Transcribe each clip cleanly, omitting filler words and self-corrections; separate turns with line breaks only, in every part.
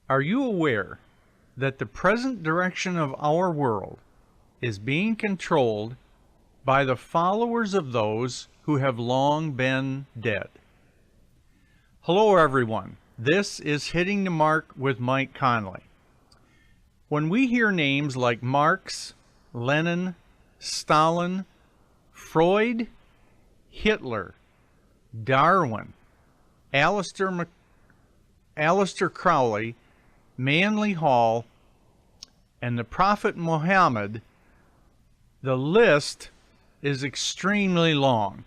Are you aware that the present direction of our world is being controlled by the followers of those who have long been dead? Hello everyone, this is Hitting the Mark with Mike Conley. When we hear names like Marx, Lenin, Stalin, Freud, Hitler, Darwin, Aleister Crowley, Manly Hall, and the Prophet Muhammad, the list is extremely long.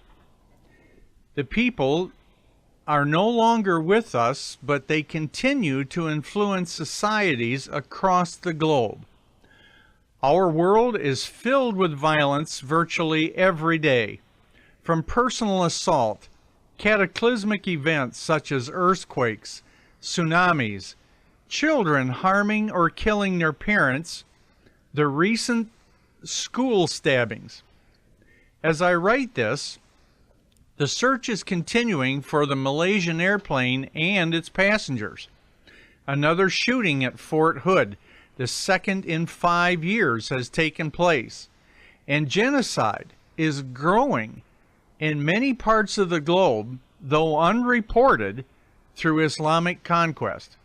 The people are no longer with us, but they continue to influence societies across the globe. Our world is filled with violence virtually every day, from personal assault, cataclysmic events such as earthquakes, tsunamis, children harming or killing their parents, the recent school stabbings. As I write this, the search is continuing for the Malaysian airplane and its passengers. Another shooting at Fort Hood, the second in 5 years, has taken place, and genocide is growing in many parts of the globe, though unreported, through Islamic conquest.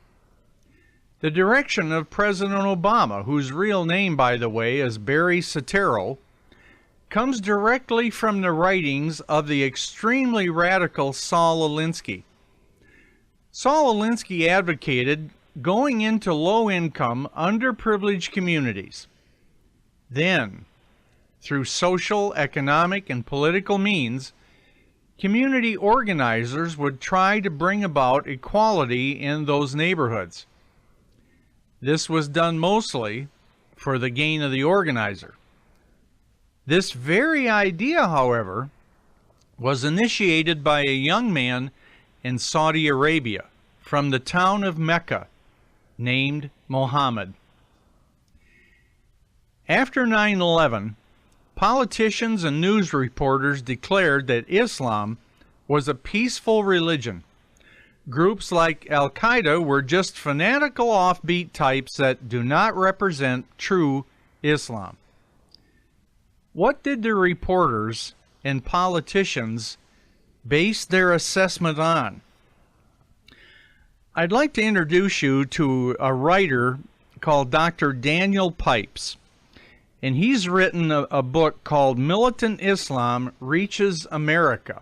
The direction of President Obama, whose real name, by the way, is Barry Soetoro, comes directly from the writings of the extremely radical Saul Alinsky. Saul Alinsky advocated going into low-income, underprivileged communities. Then, through social, economic, and political means, community organizers would try to bring about equality in those neighborhoods. This was done mostly for the gain of the organizer. This very idea, however, was initiated by a young man in Saudi Arabia from the town of Mecca named Muhammad. After 9/11, politicians and news reporters declared that Islam was a peaceful religion. Groups like Al-Qaeda were just fanatical offbeat types that do not represent true Islam. What did the reporters and politicians base their assessment on? I'd like to introduce you to a writer called Dr. Daniel Pipes, and he's written a book called Militant Islam Reaches America.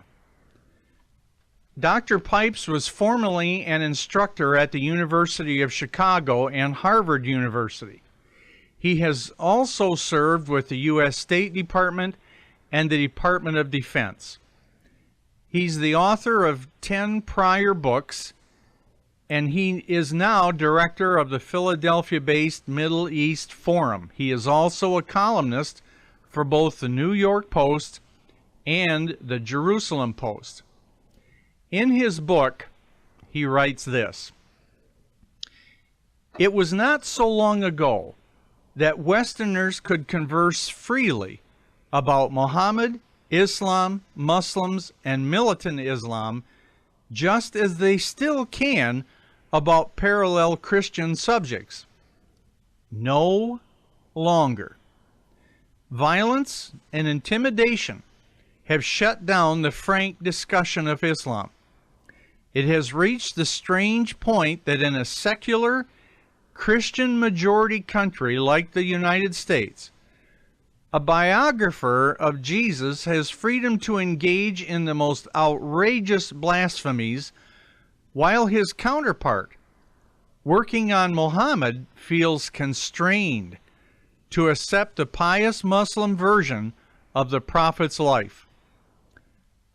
Dr. Pipes was formerly an instructor at the University of Chicago and Harvard University. He has also served with the U.S. State Department and the Department of Defense. He's the author of 10 prior books, and he is now director of the Philadelphia-based Middle East Forum. He is also a columnist for both the New York Post and the Jerusalem Post. In his book, he writes this: "It was not so long ago that Westerners could converse freely about Muhammad, Islam, Muslims, and militant Islam, just as they still can about parallel Christian subjects. No longer. Violence and intimidation have shut down the frank discussion of Islam. It has reached the strange point that in a secular, Christian majority country like the United States, a biographer of Jesus has freedom to engage in the most outrageous blasphemies, while his counterpart, working on Muhammad, feels constrained to accept the pious Muslim version of the Prophet's life.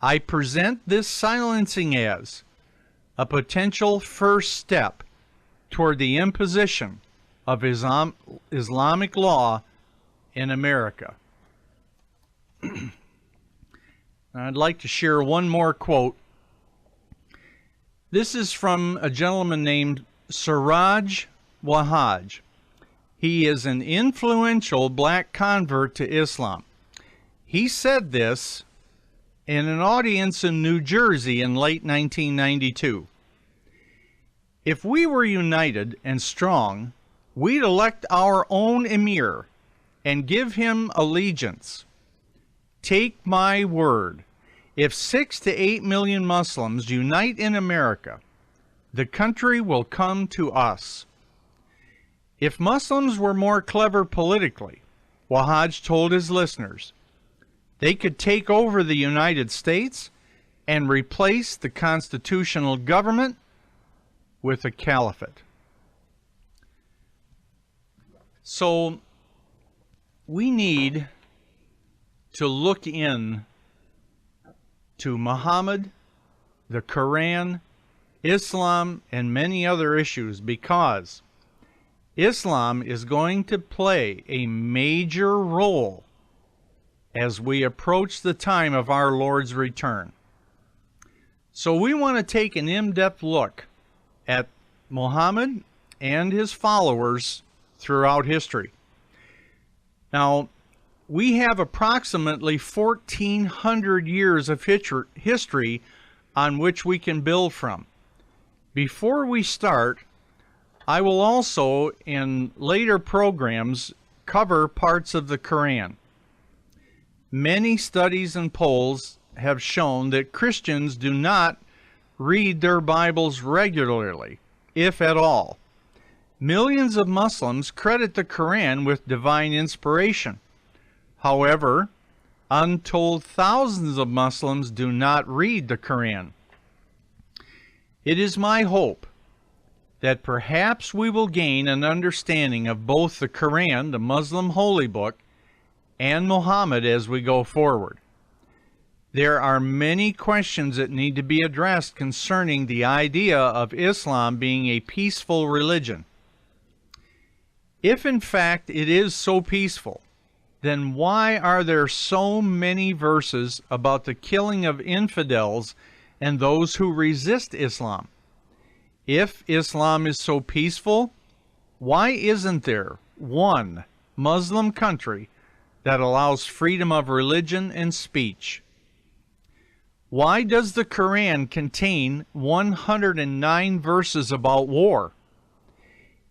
I present this silencing as a potential first step toward the imposition of Islamic law in America." I'd like to share one more quote. This is from a gentleman named Siraj Wahhaj. He is an influential black convert to Islam. He said this in an audience in New Jersey in late 1992. If we were united and strong, we'd elect our own emir and give him allegiance. Take my word, if 6 to 8 million Muslims unite in America, the country will come to us. If Muslims were more clever politically, Wahaj told his listeners, they could take over the United States and replace the constitutional government with a caliphate. So we need to look in to Muhammad, the Quran, Islam, and many other issues, because Islam is going to play a major role as we approach the time of our Lord's return. So we want to take an in-depth look at Muhammad and his followers throughout history. Now, we have approximately 1,400 years of history on which we can build from. Before we start, I will also, in later programs, cover parts of the Quran. Many studies and polls have shown that Christians do not read their Bibles regularly, if at all. Millions of Muslims credit the Quran with divine inspiration. However, untold thousands of Muslims do not read the Quran. It is my hope that perhaps we will gain an understanding of both the Quran, the Muslim holy book, and Muhammad as we go forward. There are many questions that need to be addressed concerning the idea of Islam being a peaceful religion. If in fact it is so peaceful, then why are there so many verses about the killing of infidels and those who resist Islam? If Islam is so peaceful, why isn't there one Muslim country that allows freedom of religion and speech? Why does the Quran contain 109 verses about war?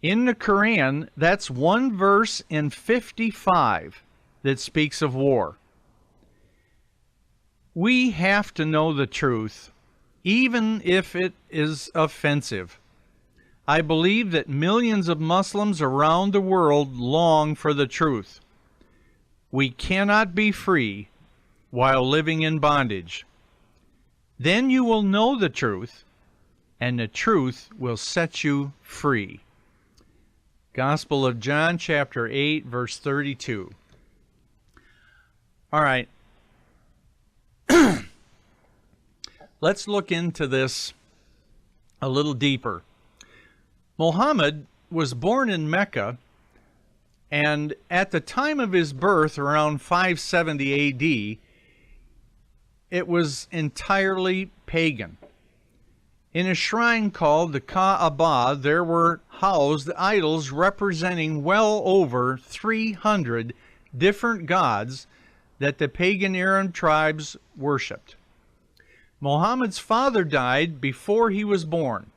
In the Quran, that's one verse in 55 that speaks of war. We have to know the truth, even if it is offensive. I believe that millions of Muslims around the world long for the truth. We cannot be free while living in bondage. Then you will know the truth, and the truth will set you free. Gospel of John, chapter 8, verse 32. All right. Let's look into this a little deeper. Muhammad was born in Mecca, and at the time of his birth, around 570 A.D., it was entirely pagan. In a shrine called the Kaaba, there were housed idols representing well over 300 different gods that the pagan Arab tribes worshipped. Muhammad's father died before he was born.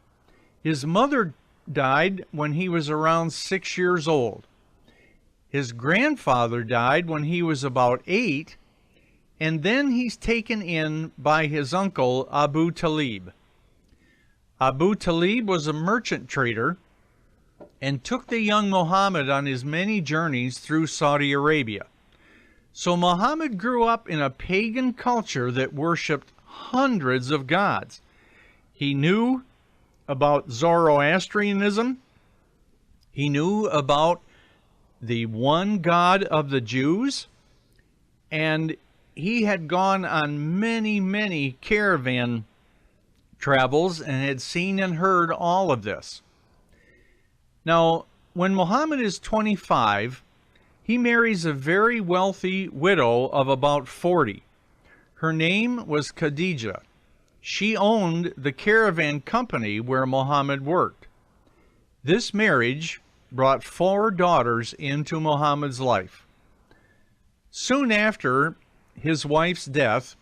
His mother died when he was around 6 years old. His grandfather died when he was about 8, and then he's taken in by his uncle Abu Talib. Abu Talib was a merchant trader and took the young Muhammad on his many journeys through Saudi Arabia. So Muhammad grew up in a pagan culture that worshipped hundreds of gods. He knew about Zoroastrianism. He knew about the one God of the Jews, and he had gone on many caravan travels and had seen and heard all of this. Now, when Muhammad is 25, he marries a very wealthy widow of about 40. Her name was Khadija. She owned the caravan company where Muhammad worked. This marriage brought 4 daughters into Muhammad's life. Soon after his wife's death,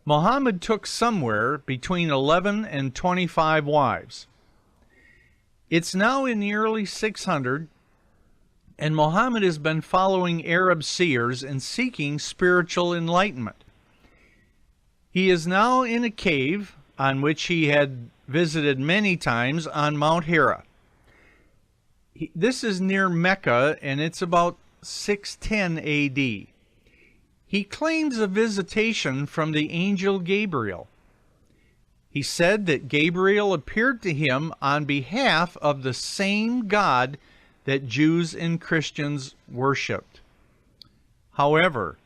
Muhammad took somewhere between 11 and 25 wives. It's now in the early 600, and Muhammad has been following Arab seers and seeking spiritual enlightenment. He is now in a cave on which he had visited many times on Mount Hira. This is near Mecca, and it's about 610 AD. He claims a visitation from the angel Gabriel. He said that Gabriel appeared to him on behalf of the same God that Jews and Christians worshipped. However,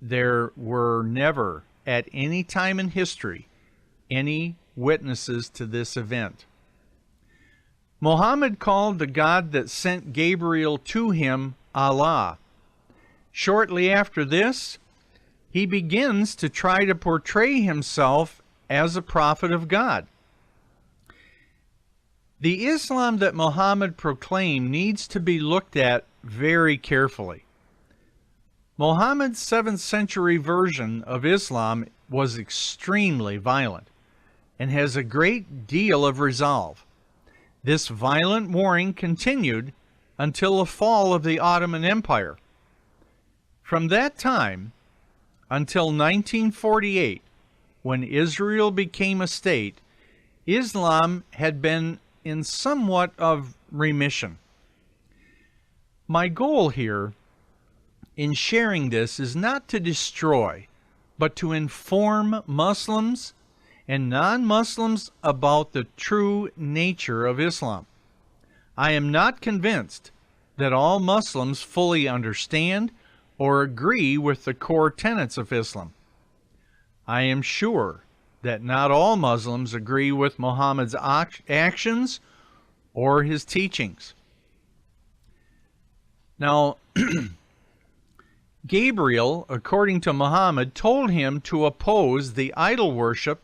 there were never, at any time in history, any witnesses to this event. Muhammad called the God that sent Gabriel to him Allah. Shortly after this, he begins to try to portray himself as a prophet of God. The Islam that Muhammad proclaimed needs to be looked at very carefully. Muhammad's 7th century version of Islam was extremely violent and has a great deal of resolve. This violent warring continued until the fall of the Ottoman Empire. From that time until 1948, when Israel became a state, Islam had been in somewhat of remission. My goal here in sharing this is not to destroy, but to inform Muslims and non-Muslims about the true nature of Islam. I am not convinced that all Muslims fully understand or agree with the core tenets of Islam. I am sure that not all Muslims agree with Muhammad's actions or his teachings. Now, Gabriel, according to Muhammad, told him to oppose the idol worship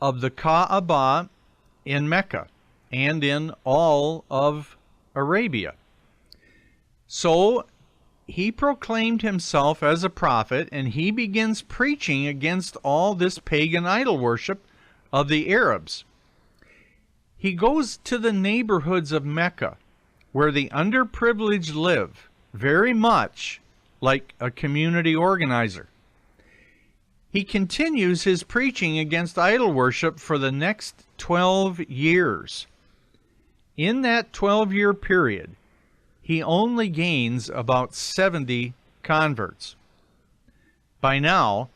of the Kaaba in Mecca and in all of Arabia. So he proclaimed himself as a prophet, and he begins preaching against all this pagan idol worship of the Arabs. He goes to the neighborhoods of Mecca, where the underprivileged live, very much like a community organizer. He continues his preaching against idol worship for the next 12 years. In that 12-year period, he only gains about 70 converts. By now,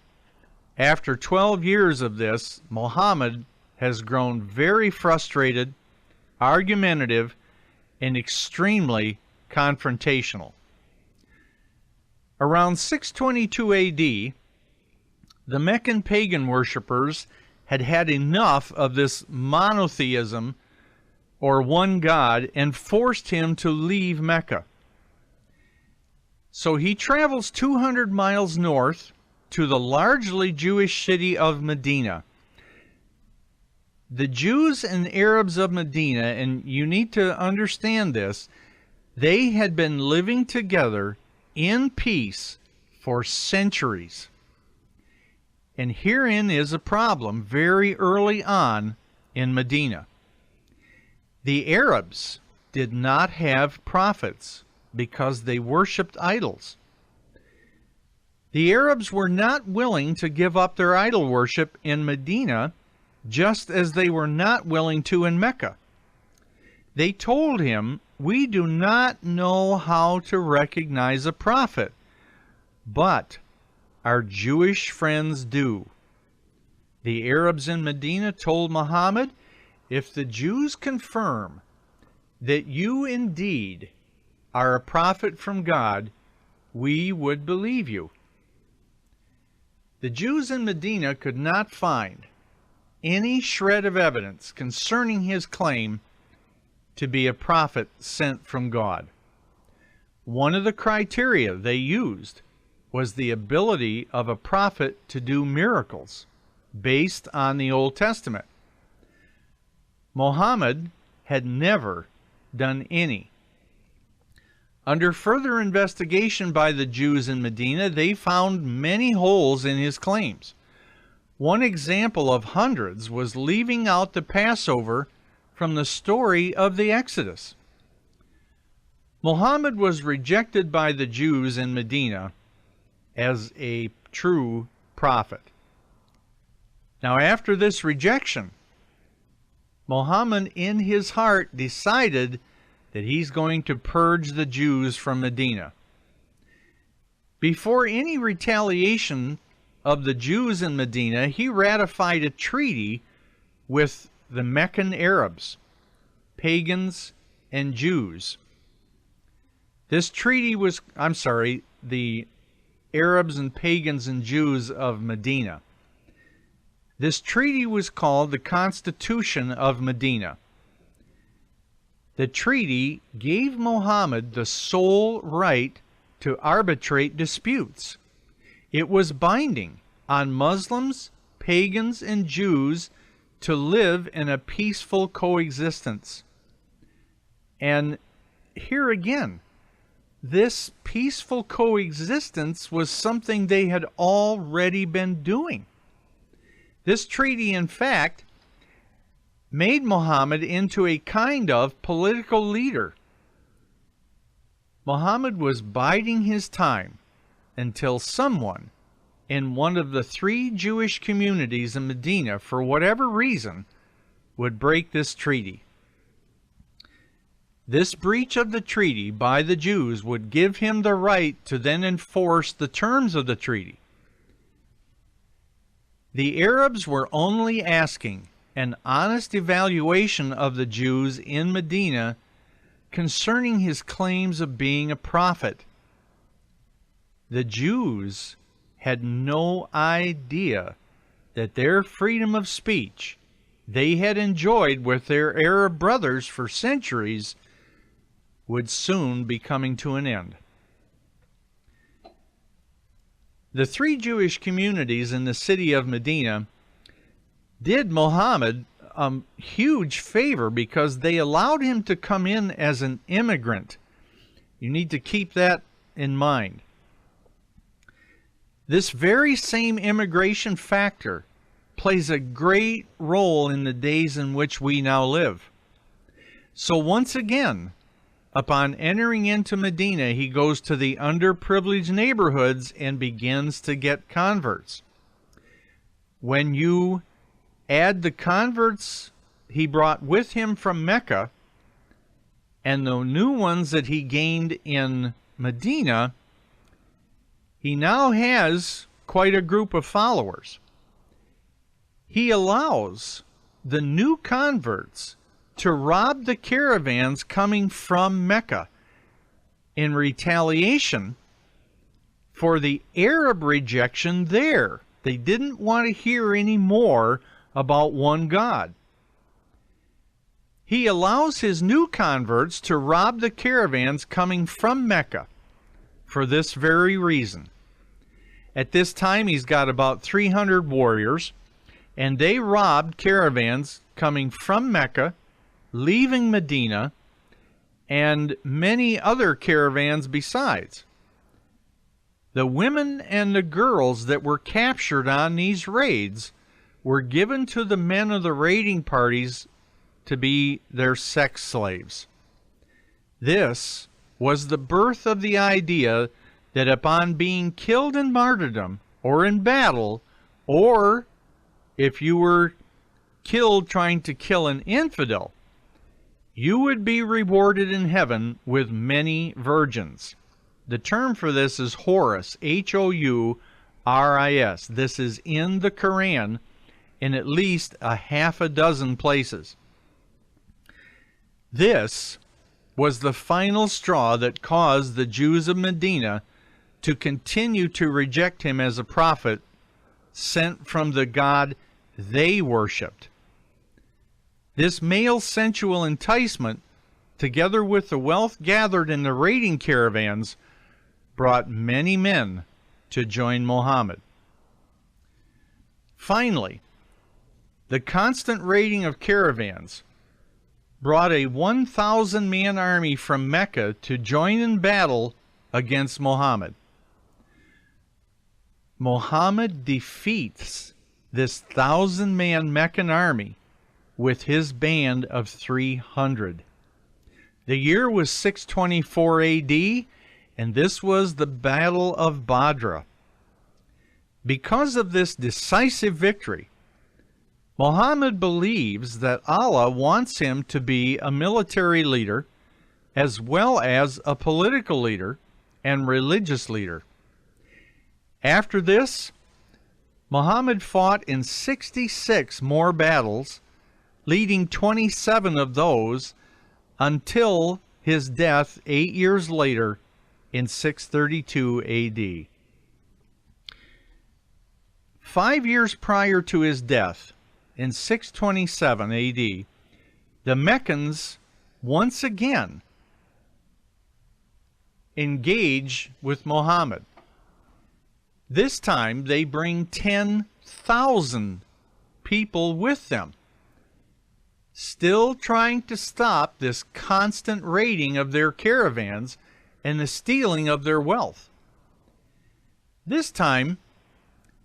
after 12 years of this, Muhammad has grown very frustrated, argumentative, and extremely confrontational. Around 622 AD, the Meccan pagan worshippers had had enough of this monotheism, or one God, and forced him to leave Mecca. So he travels 200 miles north to the largely Jewish city of Medina. The Jews and Arabs of Medina, and you need to understand this, they had been living together in peace for centuries. And herein is a problem very early on in Medina. The Arabs did not have prophets because they worshipped idols. The Arabs were not willing to give up their idol worship in Medina, just as they were not willing to in Mecca. They told him, "We do not know how to recognize a prophet, but our Jewish friends do." The Arabs in Medina told Muhammad, "If the Jews confirm that you indeed are a prophet from God, we would believe you." The Jews in Medina could not find any shred of evidence concerning his claim to be a prophet sent from God. One of the criteria they used was the ability of a prophet to do miracles based on the Old Testament. Muhammad had never done any. Under further investigation by the Jews in Medina, they found many holes in his claims. One example of hundreds was leaving out the Passover from the story of the Exodus. Muhammad was rejected by the Jews in Medina as a true prophet. Now, after this rejection, Muhammad in his heart decided that he's going to purge the Jews from Medina. Before any retaliation of the Jews in Medina, he ratified a treaty with the Meccan Arabs, pagans, and Jews. This treaty was, the Arabs and pagans and Jews of Medina. This treaty was called the Constitution of Medina. The treaty gave Muhammad the sole right to arbitrate disputes. It was binding on Muslims, pagans, and Jews to live in a peaceful coexistence. And here again, this peaceful coexistence was something they had already been doing. This treaty, in fact, made Muhammad into a kind of political leader. Muhammad was biding his time until someone in one of the 3 Jewish communities in Medina, for whatever reason, would break this treaty. This breach of the treaty by the Jews would give him the right to then enforce the terms of the treaty. The Arabs were only asking an honest evaluation of the Jews in Medina concerning his claims of being a prophet. The Jews had no idea that their freedom of speech they had enjoyed with their Arab brothers for centuries would soon be coming to an end. The 3 Jewish communities in the city of Medina did Muhammad a huge favor because they allowed him to come in as an immigrant. You need to keep that in mind. This very same immigration factor plays a great role in the days in which we now live. So once again, upon entering into Medina, he goes to the underprivileged neighborhoods and begins to get converts. When you add the converts he brought with him from Mecca and the new ones that he gained in Medina, he now has quite a group of followers. He allows the new converts to rob the caravans coming from Mecca in retaliation for the Arab rejection there. They didn't want to hear any more about one God. He allows his new converts to rob the caravans coming from Mecca for this very reason. At this time, he's got about 300 warriors, and they robbed caravans coming from Mecca, leaving Medina, and many other caravans besides. The women and the girls that were captured on these raids were given to the men of the raiding parties to be their sex slaves. This was the birth of the idea that upon being killed in martyrdom or in battle, or if you were killed trying to kill an infidel, you would be rewarded in heaven with many virgins. The term for this is Horus, H-O-U-R-I-S. This is in the Quran in at least a half a dozen places. This was the final straw that caused the Jews of Medina to continue to reject him as a prophet sent from the God they worshipped. This male sensual enticement, together with the wealth gathered in the raiding caravans, brought many men to join Muhammad. Finally, the constant raiding of caravans brought a 1,000-man army from Mecca to join in battle against Muhammad. Muhammad defeats this 1,000-man Meccan army with his band of 300. The year was 624 AD, and this was the Battle of Badr. Because of this decisive victory, Muhammad believes that Allah wants him to be a military leader as well as a political leader and religious leader. After this, Muhammad fought in 66 more battles, leading 27 of those until his death 8 years later in 632 AD. 5 years prior to his death, in 627 AD, the Meccans once again engage with Muhammad. This time they bring 10,000 people with them, still trying to stop this constant raiding of their caravans and the stealing of their wealth. This time,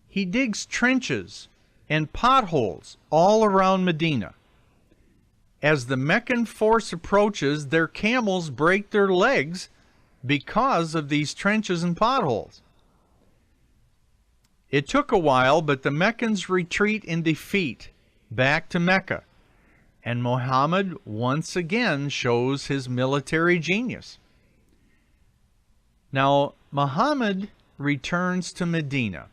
he digs trenches and potholes all around Medina. As the Meccan force approaches, their camels break their legs because of these trenches and potholes. It took a while, but the Meccans retreat in defeat back to Mecca, and Muhammad once again shows his military genius. Now, Muhammad returns to Medina,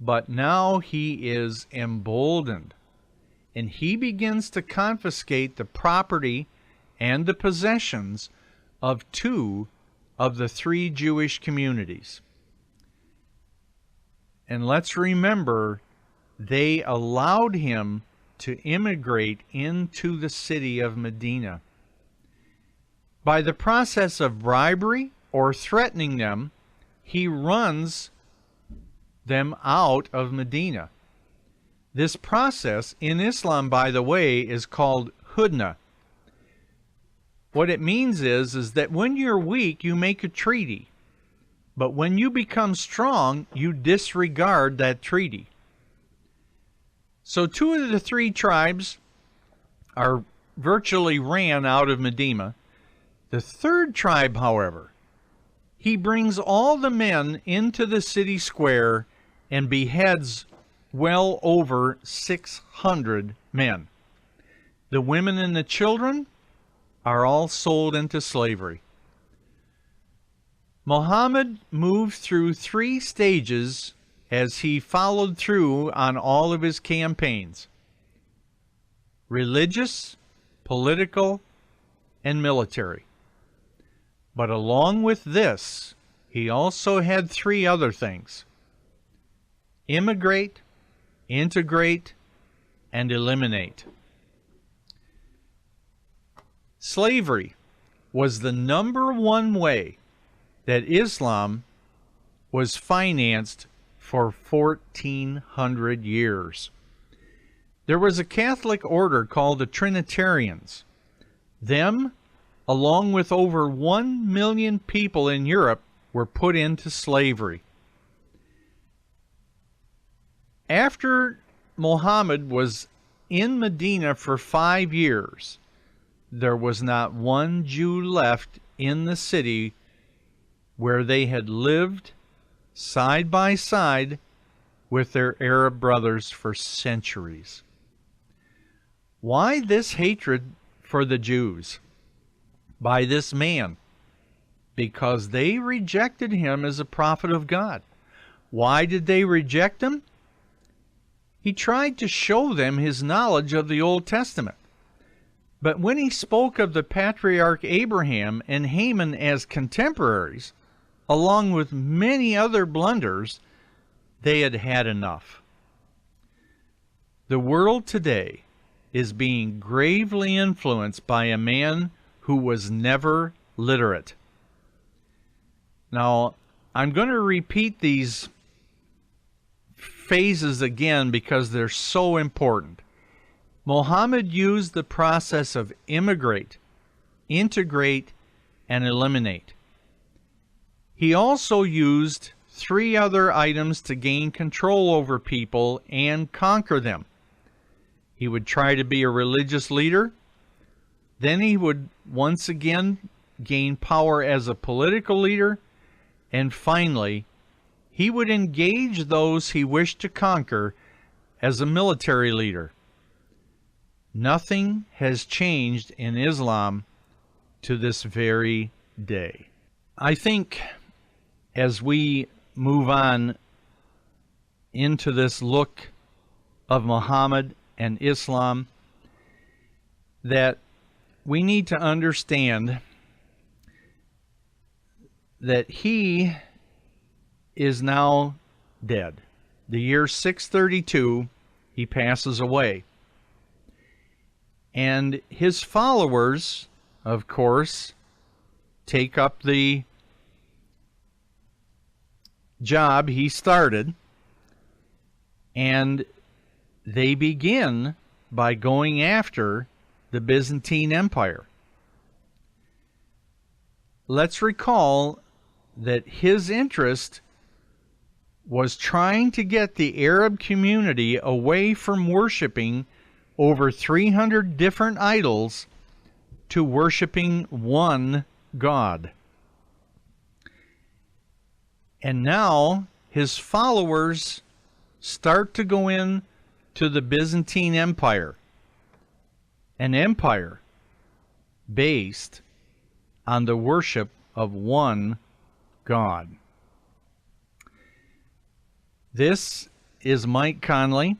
but now he is emboldened, and he begins to confiscate the property and the possessions of 2 of the 3 Jewish communities. And let's remember, they allowed him to immigrate into the city of Medina. By the process of bribery or threatening them, he runs them out of Medina. This process in Islam, by the way, is called hudna. What it means is that when you're weak, you make a treaty. But when you become strong, you disregard that treaty. So 2 of the 3 tribes are virtually ran out of Medina. The 3rd tribe, however, he brings all the men into the city square and beheads well over 600 men. The women and the children are all sold into slavery. Muhammad moved through 3 stages as he followed through on all of his campaigns: religious, political, and military. But along with this, he also had 3 other things: immigrate, integrate, and eliminate. Slavery was the #1 way that Islam was financed for 1,400 years. There was a Catholic order called the Trinitarians. Them, along with over 1 million people in Europe, were put into slavery. After Muhammad was in Medina for 5 years, there was not one Jew left in the city where they had lived side by side with their Arab brothers for centuries. Why this hatred for the Jews by this man? Because they rejected him as a prophet of God. Why did they reject him? He tried to show them his knowledge of the Old Testament. But when he spoke of the patriarch Abraham and Haman as contemporaries, along with many other blunders, they had had enough. The world today is being gravely influenced by a man who was never literate. Now, I'm going to repeat these phases again because they're so important. Muhammad used the process of immigrate, integrate, and eliminate. He also used 3 other items to gain control over people and conquer them. He would try to be a religious leader. Then he would once again gain power as a political leader. And finally, he would engage those he wished to conquer as a military leader. Nothing has changed in Islam to this very day. I think as we move on into this look of Muhammad and Islam, that we need to understand that he is now dead. The year 632, he passes away. And his followers, of course, take up the job he started, and they begin by going after the Byzantine Empire. Let's recall that his interest was trying to get the Arab community away from worshiping over 300 different idols to worshiping one God. And now his followers start to go in to the Byzantine Empire, an empire based on the worship of one God. This is Mike Conley,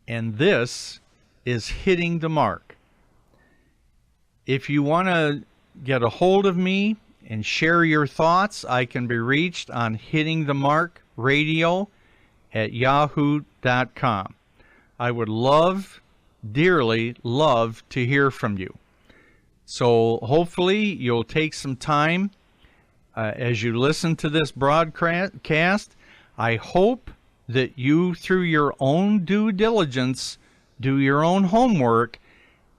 and this is Hitting the Mark. If you want to get a hold of me and share your thoughts, I can be reached on Hitting the Mark Radio at yahoo.com. I would dearly love to hear from you. So hopefully you'll take some time as you listen to this broadcast. I hope that you, through your own due diligence, do your own homework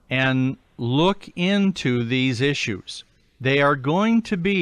and look into these issues. They are going to be